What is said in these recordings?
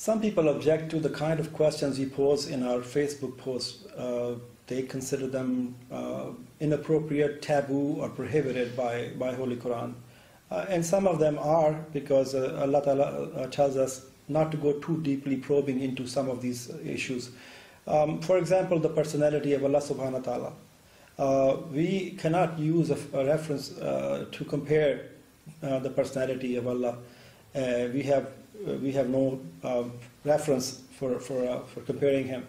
Some people object to the kind of questions we pose in our Facebook posts. They consider them inappropriate, taboo, or prohibited by Holy Quran. And some of them are, because Allah Ta'ala tells us not to go too deeply probing into some of these issues. For example, the personality of Allah Subhanahu wa Ta'ala. We cannot use a reference to compare the personality of Allah. We have no reference for comparing him.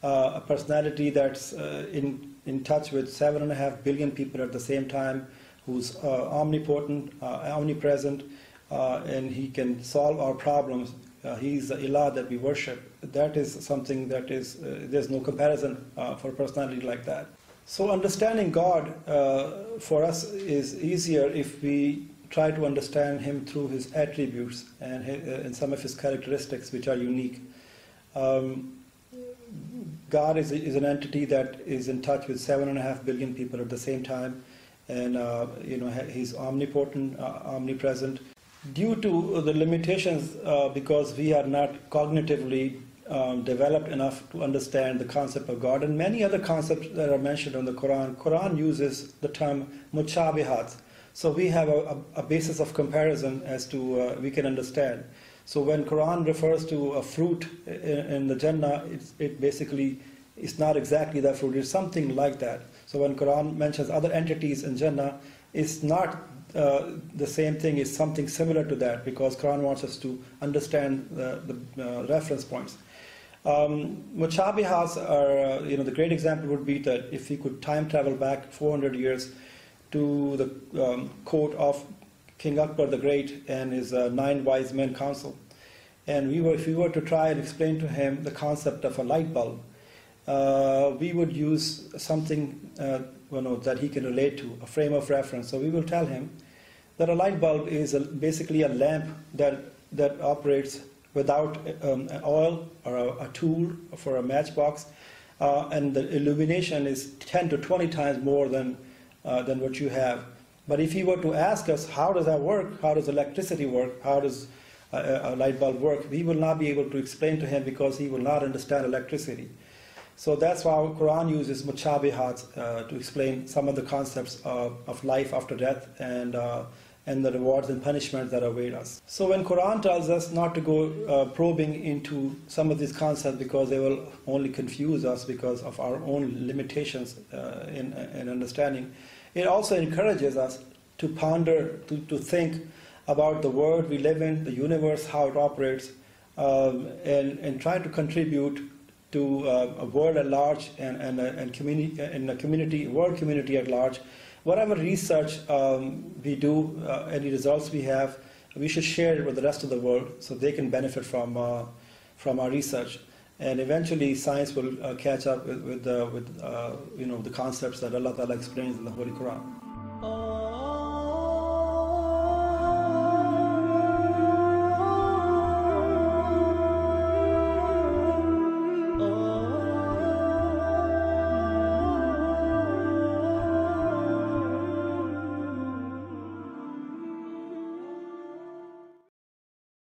A personality that's in touch with 7.5 billion people at the same time, who's omnipotent, omnipresent, and he can solve our problems. He's the ilah that we worship. That is something that is, there's no comparison for a personality like that. So understanding God for us is easier if we try to understand him through his attributes and some of his characteristics which are unique. God is an entity that is in touch with 7.5 billion people at the same time, and he's omnipotent, omnipresent. Due to the limitations, because we are not cognitively developed enough to understand the concept of God, and many other concepts that are mentioned in the Quran. Quran uses the term mutashabihat. So we have a basis of comparison as to we can understand. So when Quran refers to a fruit in the Jannah, it basically is not exactly that fruit. It's something like that. So when Quran mentions other entities in Jannah, it's not the same thing. It's something similar to that, because Quran wants us to understand the reference points. Mutashabihas are, the great example would be that if we could time travel back 400 years to the court of King Akbar the Great and his 9 wise men council, and if we were to try and explain to him the concept of a light bulb, we would use something that he can relate to, a frame of reference. So we will tell him that a light bulb is basically a lamp that operates without an oil or a tool for a matchbox, and the illumination is 10 to 20 times more than what you have. But if he were to ask us, how does that work? How does electricity work? How does a light bulb work? We will not be able to explain to him, because he will not understand electricity. So that's why Quran uses mutashabihat to explain some of the concepts of life after death and the rewards and punishments that await us. So when Quran tells us not to go probing into some of these concepts, because they will only confuse us because of our own limitations in understanding, it also encourages us to ponder, to think about the world we live in, the universe, how it operates, and try to contribute to a world at large and a world community at large. Whatever research we do, any results we have, we should share it with the rest of the world so they can benefit from our research. And eventually science will catch up with the concepts that Allah Ta'ala explains in the Holy Quran.